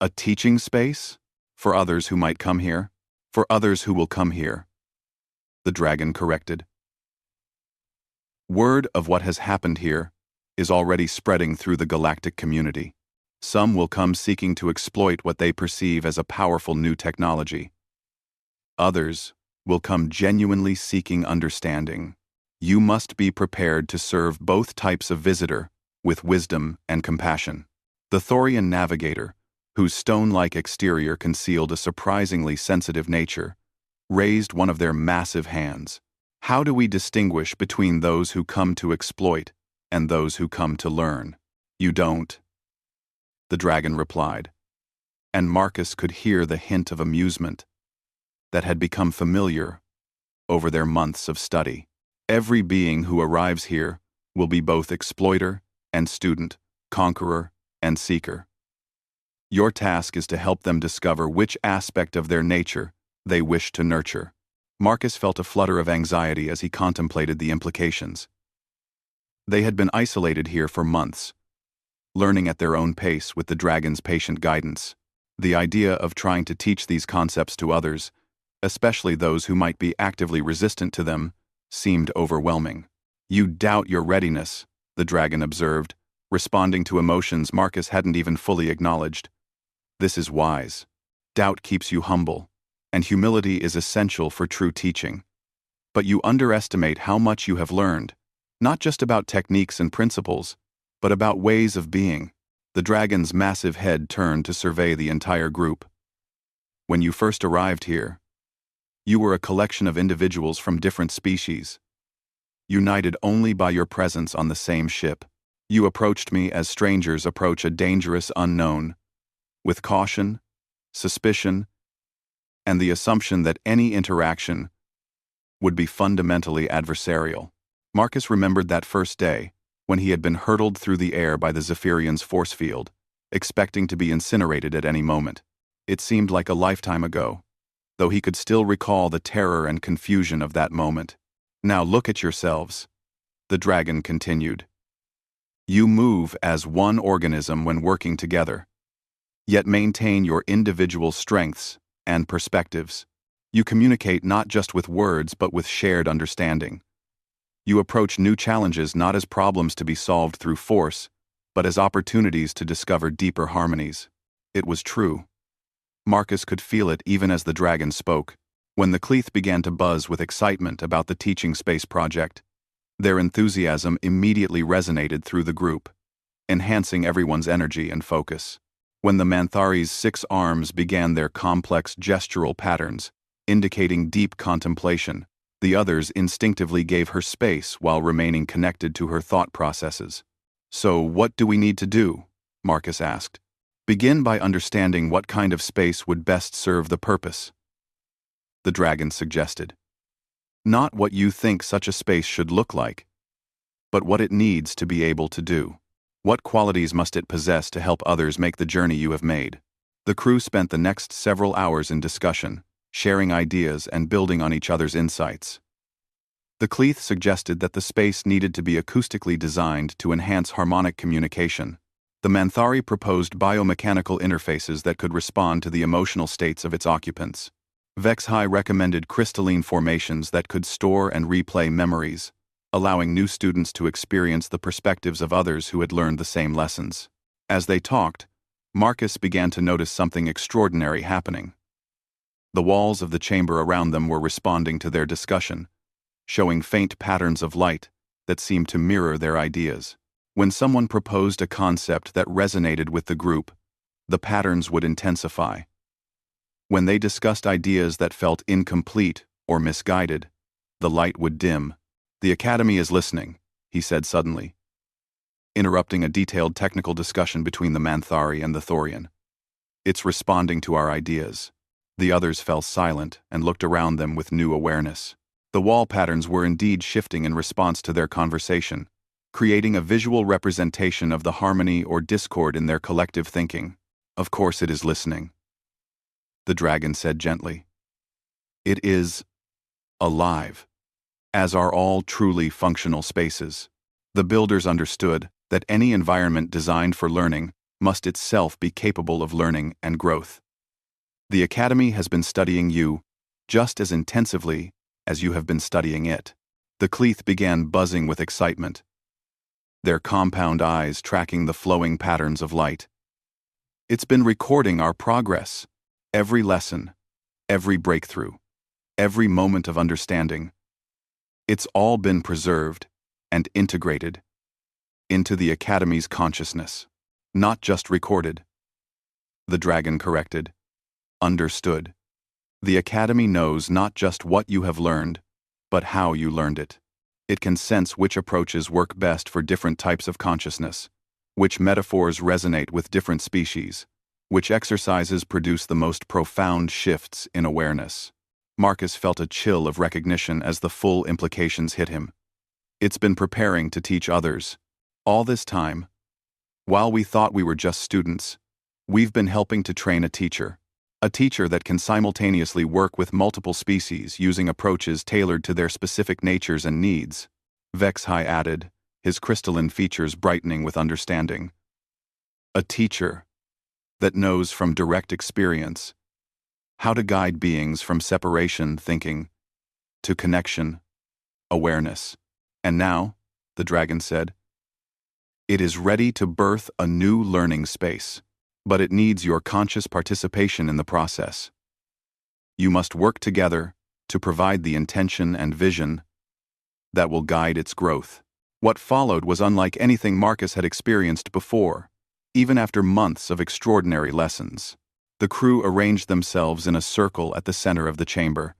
A teaching space? For others who might come here? For others who will come here, the dragon corrected. Word of what has happened here is already spreading through the galactic community. Some will come seeking to exploit what they perceive as a powerful new technology. Others will come genuinely seeking understanding. You must be prepared to serve both types of visitor with wisdom and compassion. The Thorian navigator, whose stone-like exterior concealed a surprisingly sensitive nature, raised one of their massive hands. How do we distinguish between those who come to exploit and those who come to learn? You don't, the dragon replied, and Marcus could hear the hint of amusement that had become familiar over their months of study. Every being who arrives here will be both exploiter and student, conqueror and seeker. Your task is to help them discover which aspect of their nature they wish to nurture. Marcus felt a flutter of anxiety as he contemplated the implications. They had been isolated here for months, learning at their own pace with the dragon's patient guidance. The idea of trying to teach these concepts to others, especially those who might be actively resistant to them, seemed overwhelming. "You doubt your readiness," the dragon observed, responding to emotions Marcus hadn't even fully acknowledged. "This is wise. Doubt keeps you humble, and humility is essential for true teaching. But you underestimate how much you have learned, not just about techniques and principles, but about ways of being." The dragon's massive head turned to survey the entire group. "When you first arrived here, you were a collection of individuals from different species, united only by your presence on the same ship. You approached me as strangers approach a dangerous unknown, with caution, suspicion, and the assumption that any interaction would be fundamentally adversarial." Marcus remembered that first day, when he had been hurtled through the air by the Zephyrian's force field, expecting to be incinerated at any moment. It seemed like a lifetime ago, though he could still recall the terror and confusion of that moment. "Now look at yourselves," the dragon continued. "You move as one organism when working together, yet maintain your individual strengths and perspectives. You communicate not just with words but with shared understanding. You approach new challenges not as problems to be solved through force, but as opportunities to discover deeper harmonies." It was true. Marcus could feel it even as the dragon spoke. When the Cleath began to buzz with excitement about the teaching space project, their enthusiasm immediately resonated through the group, enhancing everyone's energy and focus. When the Manthari's 6 arms began their complex gestural patterns, indicating deep contemplation, the others instinctively gave her space while remaining connected to her thought processes. "So what do we need to do?" Marcus asked. "Begin by understanding what kind of space would best serve the purpose," the dragon suggested. "Not what you think such a space should look like, but what it needs to be able to do. What qualities must it possess to help others make the journey you have made?" The crew spent the next several hours in discussion, sharing ideas and building on each other's insights. The Cleath suggested that the space needed to be acoustically designed to enhance harmonic communication. The Manthari proposed biomechanical interfaces that could respond to the emotional states of its occupants. Vexhai recommended crystalline formations that could store and replay memories, allowing new students to experience the perspectives of others who had learned the same lessons. As they talked, Marcus began to notice something extraordinary happening. The walls of the chamber around them were responding to their discussion, showing faint patterns of light that seemed to mirror their ideas. When someone proposed a concept that resonated with the group, the patterns would intensify. When they discussed ideas that felt incomplete or misguided, the light would dim. "The Academy is listening," he said suddenly, interrupting a detailed technical discussion between the Manthari and the Thorian. "It's responding to our ideas." The others fell silent and looked around them with new awareness. The wall patterns were indeed shifting in response to their conversation, creating a visual representation of the harmony or discord in their collective thinking. "Of course it is listening," the dragon said gently. "It is alive, as are all truly functional spaces." The builders understood that any environment designed for learning must itself be capable of learning and growth. "The Academy has been studying you just as intensively as you have been studying it." The Cleath began buzzing with excitement, their compound eyes tracking the flowing patterns of light. "It's been recording our progress. Every lesson, every breakthrough, every moment of understanding. It's all been preserved and integrated into the Academy's consciousness. Not just recorded," the dragon corrected. "Understood. The Academy knows not just what you have learned, but how you learned it. It can sense which approaches work best for different types of consciousness, which metaphors resonate with different species, which exercises produce the most profound shifts in awareness." Marcus felt a chill of recognition as the full implications hit him. "It's been preparing to teach others. All this time, while we thought we were just students, we've been helping to train a teacher that can simultaneously work with multiple species using approaches tailored to their specific natures and needs," Vexhai added, his crystalline features brightening with understanding. A teacher that knows from direct experience how to guide beings from separation thinking to connection, awareness. And now, the dragon said, it is ready to birth a new learning space, but it needs your conscious participation in the process. You must work together to provide the intention and vision that will guide its growth. What followed was unlike anything Marcus had experienced before, even after months of extraordinary lessons. The crew arranged themselves in a circle at the center of the chamber,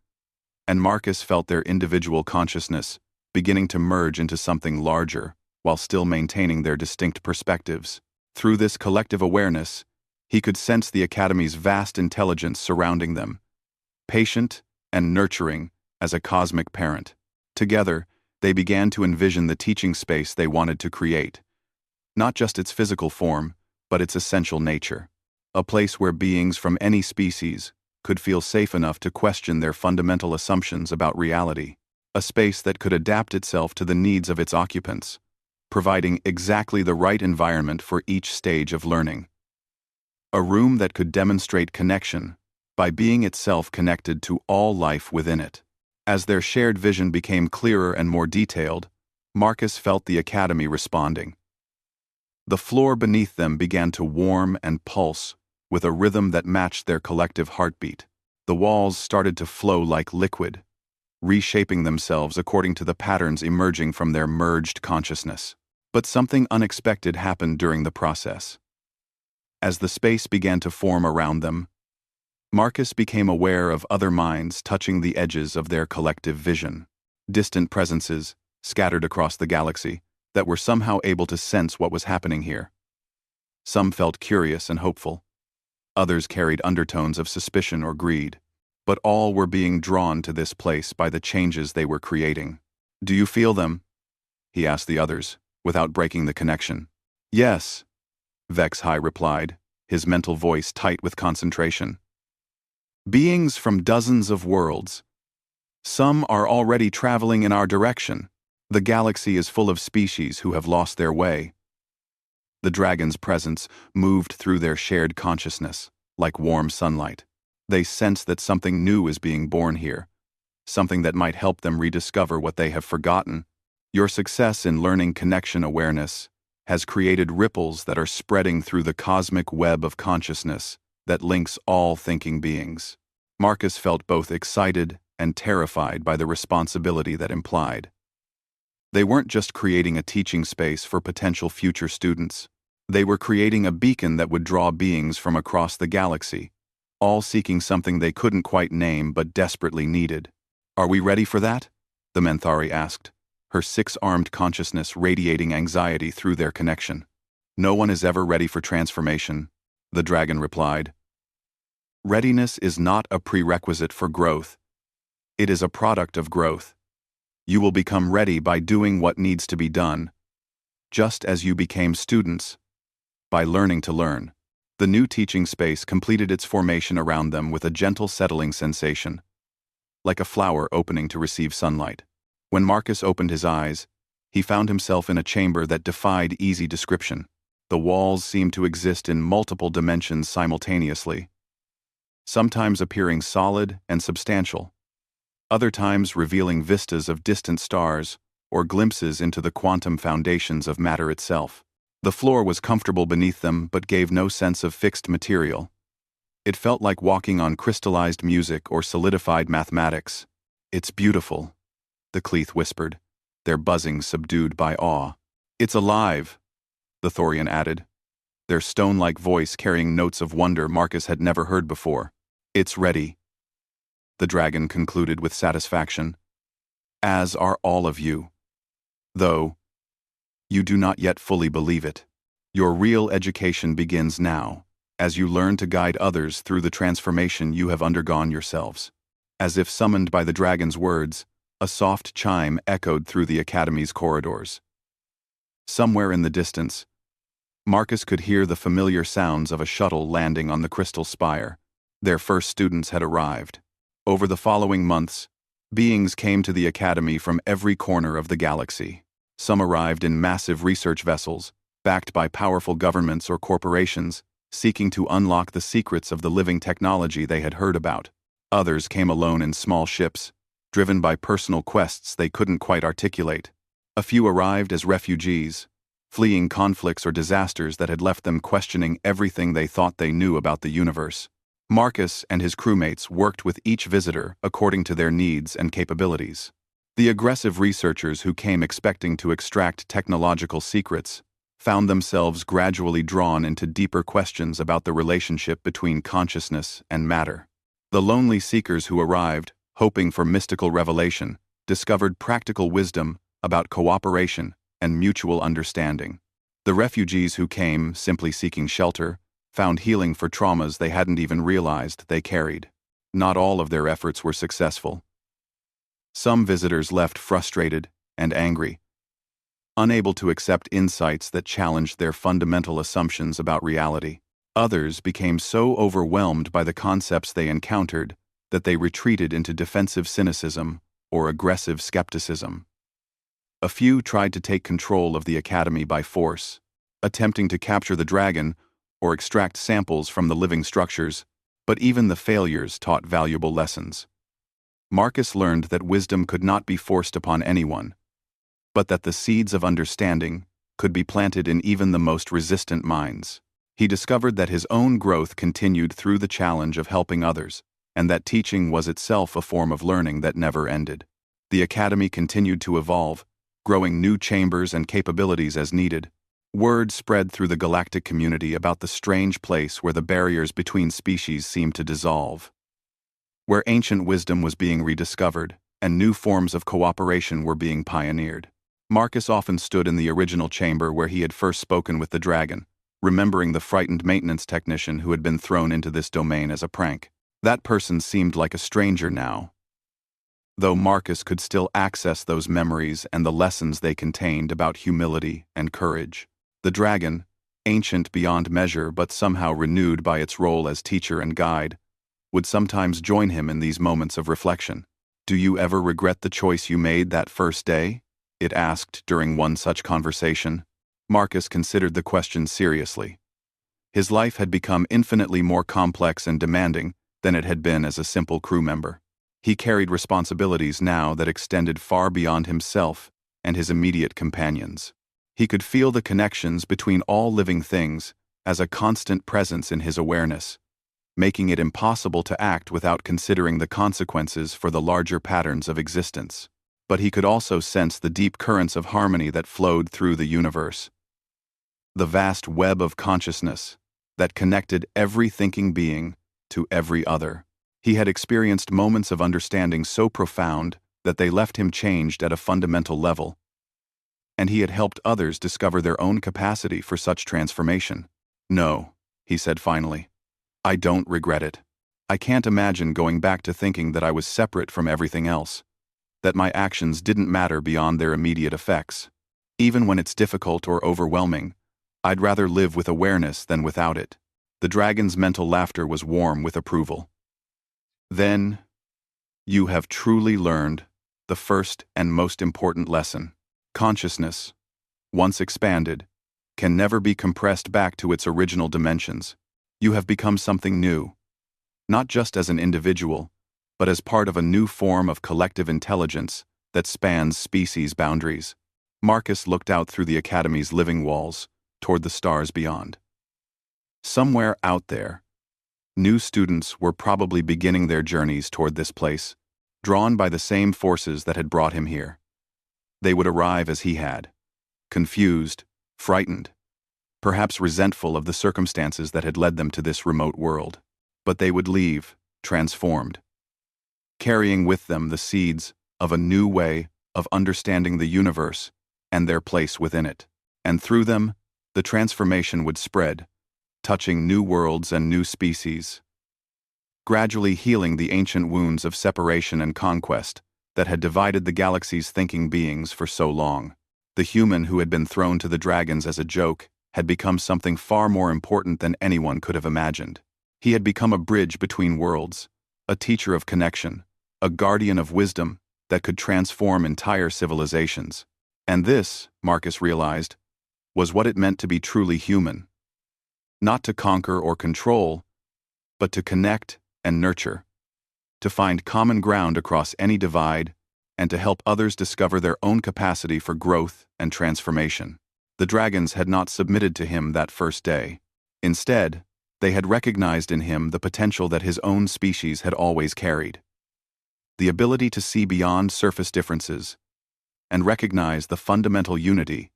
and Marcus felt their individual consciousness beginning to merge into something larger while still maintaining their distinct perspectives. Through this collective awareness, he could sense the Academy's vast intelligence surrounding them, patient and nurturing as a cosmic parent. Together, they began to envision the teaching space they wanted to create, not just its physical form, but its essential nature. A place where beings from any species could feel safe enough to question their fundamental assumptions about reality. A space that could adapt itself to the needs of its occupants, providing exactly the right environment for each stage of learning. A room that could demonstrate connection by being itself connected to all life within it. As their shared vision became clearer and more detailed, Marcus felt the Academy responding. The floor beneath them began to warm and pulse with a rhythm that matched their collective heartbeat. The walls started to flow like liquid, reshaping themselves according to the patterns emerging from their merged consciousness. But something unexpected happened during the process. As the space began to form around them, Marcus became aware of other minds touching the edges of their collective vision. Distant presences, scattered across the galaxy, that were somehow able to sense what was happening here. Some felt curious and hopeful. Others carried undertones of suspicion or greed. But all were being drawn to this place by the changes they were creating. "Do you feel them?" he asked the others, without breaking the connection. "Yes," Vex High replied, his mental voice tight with concentration. "Beings from dozens of worlds. Some are already traveling in our direction. The galaxy is full of species who have lost their way." The dragon's presence moved through their shared consciousness, like warm sunlight. They sense that something new is being born here, something that might help them rediscover what they have forgotten. Your success in learning connection awareness has created ripples that are spreading through the cosmic web of consciousness that links all thinking beings. Marcus felt both excited and terrified by the responsibility that implied. They weren't just creating a teaching space for potential future students. They were creating a beacon that would draw beings from across the galaxy, all seeking something they couldn't quite name but desperately needed. "Are we ready for that?" the Menthari asked, her six-armed consciousness radiating anxiety through their connection. "No one is ever ready for transformation," the dragon replied. "Readiness is not a prerequisite for growth. It is a product of growth. You will become ready by doing what needs to be done, just as you became students, by learning to learn." The new teaching space completed its formation around them with a gentle settling sensation, like a flower opening to receive sunlight. When Marcus opened his eyes, he found himself in a chamber that defied easy description. The walls seemed to exist in multiple dimensions simultaneously, sometimes appearing solid and substantial, other times revealing vistas of distant stars or glimpses into the quantum foundations of matter itself. The floor was comfortable beneath them but gave no sense of fixed material. It felt like walking on crystallized music or solidified mathematics. "It's beautiful," the Cleith whispered, their buzzing subdued by awe. "It's alive," the Thorian added, their stone-like voice carrying notes of wonder Marcus had never heard before. "It's ready," the dragon concluded with satisfaction, "as are all of you. Though you do not yet fully believe it. Your real education begins now, as you learn to guide others through the transformation you have undergone yourselves." As if summoned by the dragon's words, a soft chime echoed through the Academy's corridors. Somewhere in the distance, Marcus could hear the familiar sounds of a shuttle landing on the crystal spire. Their first students had arrived. Over the following months, beings came to the Academy from every corner of the galaxy. Some arrived in massive research vessels, backed by powerful governments or corporations, seeking to unlock the secrets of the living technology they had heard about. Others came alone in small ships, driven by personal quests they couldn't quite articulate. A few arrived as refugees, fleeing conflicts or disasters that had left them questioning everything they thought they knew about the universe. Marcus and his crewmates worked with each visitor according to their needs and capabilities. The aggressive researchers who came expecting to extract technological secrets found themselves gradually drawn into deeper questions about the relationship between consciousness and matter. The lonely seekers who arrived, hoping for mystical revelation, discovered practical wisdom about cooperation and mutual understanding. The refugees who came, simply seeking shelter, found healing for traumas they hadn't even realized they carried. Not all of their efforts were successful. Some visitors left frustrated and angry, unable to accept insights that challenged their fundamental assumptions about reality. Others became so overwhelmed by the concepts they encountered that they retreated into defensive cynicism or aggressive skepticism. A few tried to take control of the academy by force, attempting to capture the dragon or extract samples from the living structures, but even the failures taught valuable lessons. Marcus learned that wisdom could not be forced upon anyone, but that the seeds of understanding could be planted in even the most resistant minds. He discovered that his own growth continued through the challenge of helping others, and that teaching was itself a form of learning that never ended. The academy continued to evolve, growing new chambers and capabilities as needed. Word spread through the galactic community about the strange place where the barriers between species seemed to dissolve, where ancient wisdom was being rediscovered, and new forms of cooperation were being pioneered. Marcus often stood in the original chamber where he had first spoken with the dragon, remembering the frightened maintenance technician who had been thrown into this domain as a prank. That person seemed like a stranger now, though Marcus could still access those memories and the lessons they contained about humility and courage. The dragon, ancient beyond measure but somehow renewed by its role as teacher and guide, would sometimes join him in these moments of reflection. "Do you ever regret the choice you made that first day?" it asked during one such conversation. Marcus considered the question seriously. His life had become infinitely more complex and demanding than it had been as a simple crew member. He carried responsibilities now that extended far beyond himself and his immediate companions. He could feel the connections between all living things as a constant presence in his awareness, making it impossible to act without considering the consequences for the larger patterns of existence. But he could also sense the deep currents of harmony that flowed through the universe, the vast web of consciousness that connected every thinking being to every other. He had experienced moments of understanding so profound that they left him changed at a fundamental level, and he had helped others discover their own capacity for such transformation. "No," he said finally, "I don't regret it. I can't imagine going back to thinking that I was separate from everything else, that my actions didn't matter beyond their immediate effects. Even when it's difficult or overwhelming, I'd rather live with awareness than without it." The dragon's mental laughter was warm with approval. "Then, you have truly learned the first and most important lesson. Consciousness, once expanded, can never be compressed back to its original dimensions. You have become something new, not just as an individual, but as part of a new form of collective intelligence that spans species boundaries." Marcus looked out through the academy's living walls toward the stars beyond. Somewhere out there, new students were probably beginning their journeys toward this place, drawn by the same forces that had brought him here. They would arrive as he had, confused, frightened, perhaps resentful of the circumstances that had led them to this remote world. But they would leave, transformed, carrying with them the seeds of a new way of understanding the universe and their place within it. And through them, the transformation would spread, touching new worlds and new species, gradually healing the ancient wounds of separation and conquest that had divided the galaxy's thinking beings for so long. The human who had been thrown to the dragons as a joke had become something far more important than anyone could have imagined. He had become a bridge between worlds, a teacher of connection, a guardian of wisdom that could transform entire civilizations. And this, Marcus realized, was what it meant to be truly human. Not to conquer or control, but to connect and nurture, to find common ground across any divide, and to help others discover their own capacity for growth and transformation. The dragons had not submitted to him that first day. Instead, they had recognized in him the potential that his own species had always carried. The ability to see beyond surface differences and recognize the fundamental unity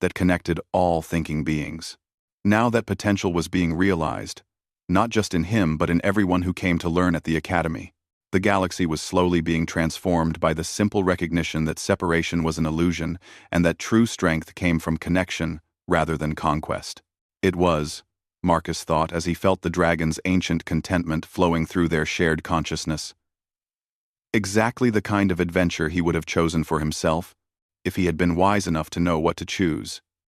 that connected all thinking beings. Now that potential was being realized, not just in him but in everyone who came to learn at the academy. The galaxy was slowly being transformed by the simple recognition that separation was an illusion and that true strength came from connection rather than conquest. It was, Marcus thought as he felt the dragon's ancient contentment flowing through their shared consciousness, exactly the kind of adventure he would have chosen for himself if he had been wise enough to know what to choose.